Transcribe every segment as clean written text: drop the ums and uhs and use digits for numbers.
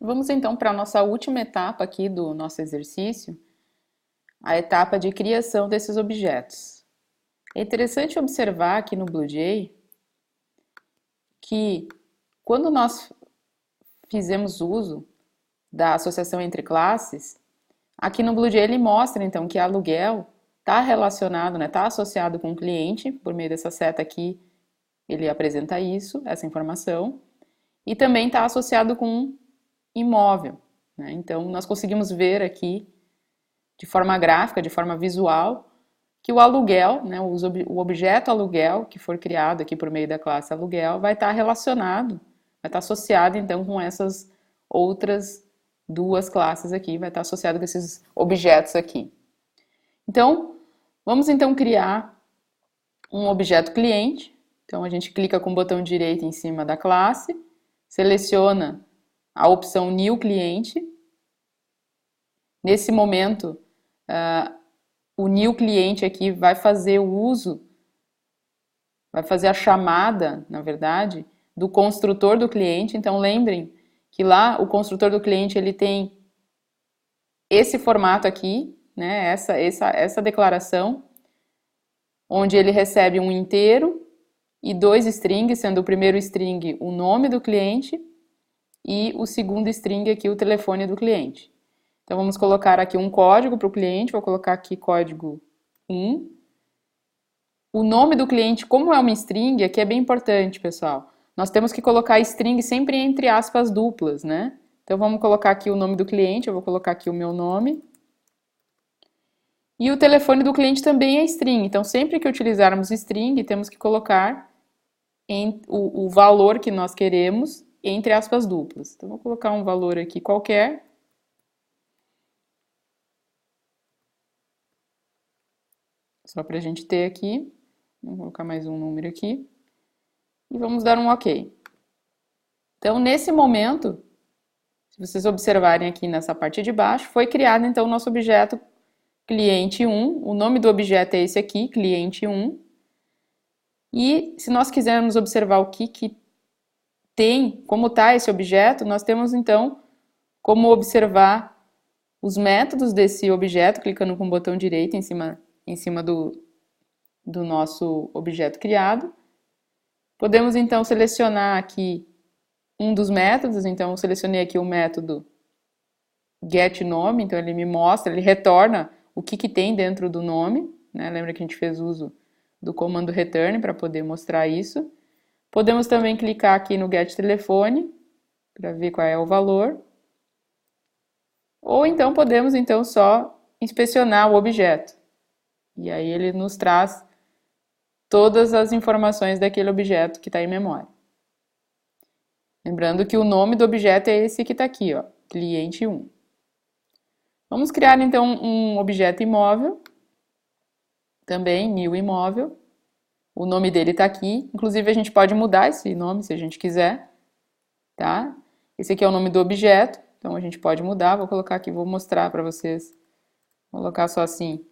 Vamos então para a nossa última etapa aqui do nosso exercício, a etapa de criação desses objetos. É interessante observar aqui no BlueJ que quando nós fizemos uso da associação entre classes, aqui no BlueJ ele mostra então que aluguel está relacionado, está associado com o cliente, por meio dessa seta aqui ele apresenta isso, essa informação, e também está associado com imóvel. Então, nós conseguimos ver aqui, de forma gráfica, de forma visual, que o aluguel, o objeto aluguel, que for criado aqui por meio da classe aluguel, vai estar relacionado, vai estar associado, então, com essas outras duas classes aqui, vai estar associado com esses objetos aqui. Então, vamos então criar um objeto cliente. Então, a gente clica com o botão direito em cima da classe, seleciona a opção New Cliente. Nesse momento, o New Cliente aqui vai fazer o uso, vai fazer a chamada, na verdade, do construtor do cliente. Então, lembrem que lá o construtor do cliente ele tem esse formato aqui, essa declaração, onde ele recebe um inteiro e dois strings, sendo o primeiro string o nome do cliente e o segundo string aqui o telefone do cliente. Então vamos colocar aqui um código para o cliente, vou colocar aqui código 1. O nome do cliente, como é uma string, aqui é bem importante, pessoal. Nós temos que colocar string sempre entre aspas duplas, né? Então vamos colocar aqui o nome do cliente, eu vou colocar aqui o meu nome. E o telefone do cliente também é string, então sempre que utilizarmos string, temos que colocar o valor que nós queremos entre aspas duplas. Então, vou colocar um valor aqui qualquer. Só para a gente ter aqui. Vou colocar mais um número aqui. E vamos dar um OK. Então, nesse momento, se vocês observarem aqui nessa parte de baixo, foi criado então o nosso objeto cliente 1. O nome do objeto é esse aqui, cliente 1. E se nós quisermos observar o que tem, como está esse objeto, nós temos então como observar os métodos desse objeto, clicando com o botão direito em cima do nosso objeto criado. Podemos então selecionar aqui um dos métodos, então eu selecionei aqui o método getNome, então ele me mostra, ele retorna o que tem dentro do nome, né? Lembra que a gente fez uso do comando return para poder mostrar isso. Podemos também clicar aqui no getTelefone para ver qual é o valor. Ou então podemos então só inspecionar o objeto. E aí ele nos traz todas as informações daquele objeto que está em memória. Lembrando que o nome do objeto é esse que está aqui, ó, cliente 1. Vamos criar então um objeto imóvel, também new imóvel. O nome dele está aqui, inclusive a gente pode mudar esse nome se a gente quiser, tá? Esse aqui é o nome do objeto, então a gente pode mudar. Vou colocar aqui, vou mostrar para vocês. Vou colocar só assim,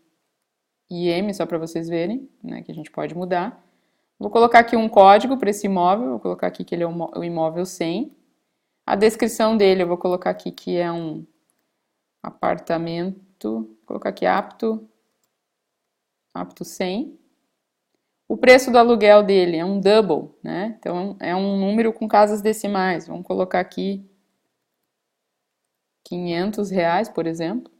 IM, só para vocês verem, né, que a gente pode mudar. Vou colocar aqui um código para esse imóvel, vou colocar aqui que ele é o imóvel 100. A descrição dele eu vou colocar aqui que é um apartamento, vou colocar aqui apto 100. O preço do aluguel dele é um double, né? Então é um número com casas decimais. Vamos colocar aqui R$ 500, por exemplo.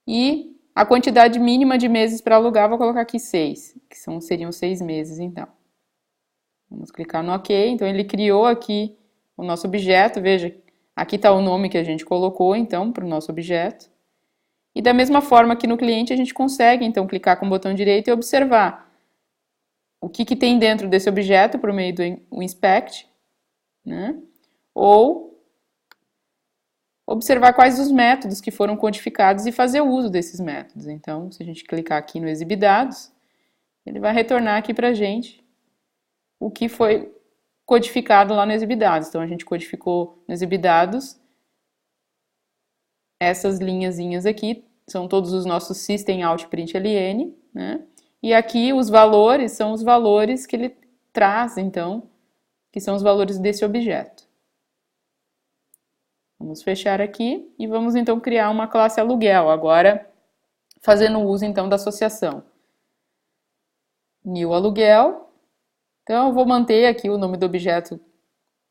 E a quantidade mínima de meses para alugar, vou colocar aqui 6, que seriam 6 meses, então. Vamos clicar no OK. Então, ele criou aqui o nosso objeto. Veja, aqui está o nome que a gente colocou, então, para o nosso objeto. E da mesma forma que no cliente, a gente consegue, então, clicar com o botão direito e observar o que tem dentro desse objeto por meio do inspect, né? Ou observar quais os métodos que foram codificados e fazer uso desses métodos. Então, se a gente clicar aqui no exibidados, ele vai retornar aqui para a gente o que foi codificado lá no exibidados. Então, a gente codificou no exibidados essas linhazinhas aqui, são todos os nossos system out println, né? E aqui os valores são os valores que ele traz, então, que são os valores desse objeto. Vamos fechar aqui e vamos então criar uma classe aluguel, agora fazendo uso então da associação. New aluguel. Então eu vou manter aqui o nome do objeto,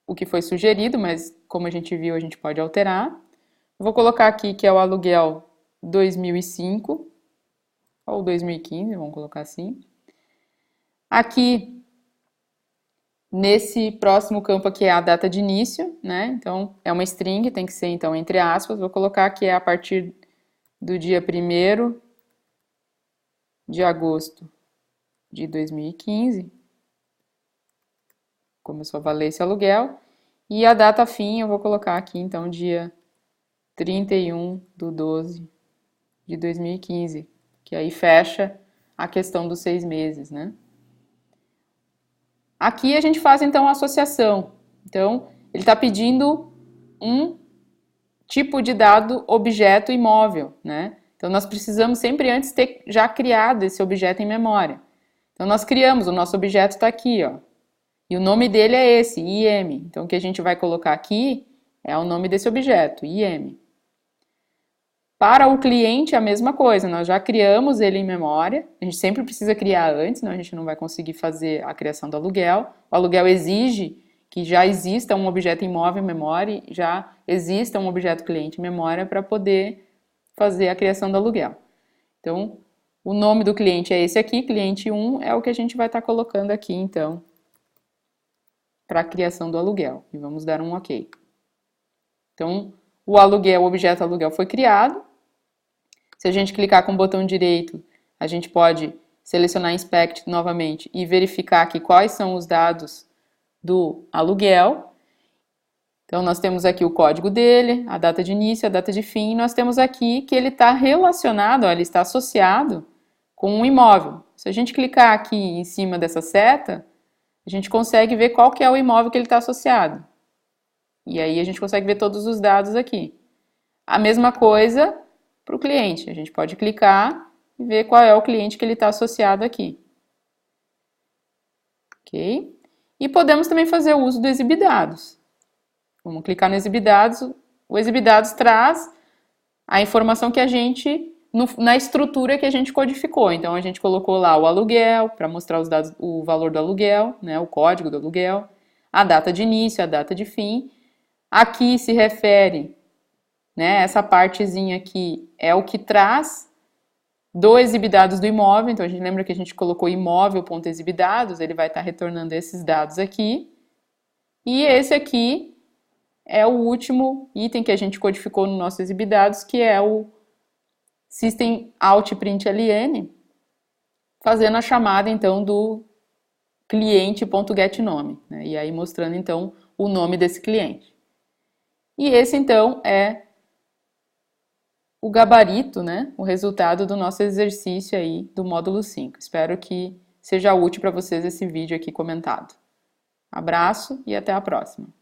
o que foi sugerido, mas como a gente viu, a gente pode alterar. Vou colocar aqui que é o aluguel 2005 ou 2015, vamos colocar assim. Aqui, nesse próximo campo aqui é a data de início, né? Então, é uma string, tem que ser então entre aspas. Vou colocar que é a partir do dia 1º de agosto de 2015. Começou a valer esse aluguel. E a data fim eu vou colocar aqui, então, dia 31/12 de 2015, que aí fecha a questão dos 6 meses, né? Aqui a gente faz, então, a associação. Então, ele está pedindo um tipo de dado objeto imóvel, né? Então, nós precisamos sempre antes ter já criado esse objeto em memória. Então, nós criamos, o nosso objeto está aqui, ó. E o nome dele é esse, IM. Então, o que a gente vai colocar aqui é o nome desse objeto, IM. Para o cliente, a mesma coisa, nós já criamos ele em memória, a gente sempre precisa criar antes, senão a gente não vai conseguir fazer a criação do aluguel. O aluguel exige que já exista um objeto imóvel em memória, já exista um objeto cliente em memória para poder fazer a criação do aluguel. Então, o nome do cliente é esse aqui, cliente 1, é o que a gente vai estar colocando aqui, então, para a criação do aluguel. E vamos dar um OK. Então, o aluguel, o objeto aluguel foi criado. Se a gente clicar com o botão direito, a gente pode selecionar Inspect novamente e verificar aqui quais são os dados do aluguel. Então, nós temos aqui o código dele, a data de início, a data de fim, e nós temos aqui que ele está relacionado, ó, ele está associado com um imóvel. Se a gente clicar aqui em cima dessa seta, a gente consegue ver qual que é o imóvel que ele está associado. E aí a gente consegue ver todos os dados aqui. A mesma coisa para o cliente. A gente pode clicar e ver qual é o cliente que ele está associado aqui. Ok? E podemos também fazer o uso do exibidados. Vamos clicar no exibidados. O exibidados traz a informação que a gente, na estrutura que a gente codificou. Então, a gente colocou lá o aluguel, para mostrar os dados, o valor do aluguel, né, o código do aluguel, a data de início, a data de fim. Aqui se refere, né, essa partezinha aqui é o que traz do exibidados do imóvel. Então, a gente lembra que a gente colocou imóvel.exibidados, ele vai estar retornando esses dados aqui. E esse aqui é o último item que a gente codificou no nosso exibidados, que é o system.out.println, fazendo a chamada, então, do cliente.getNome, né? E aí mostrando, então, o nome desse cliente. E esse, então, é o gabarito, né? O resultado do nosso exercício aí do módulo 5. Espero que seja útil para vocês esse vídeo aqui comentado. Abraço e até a próxima!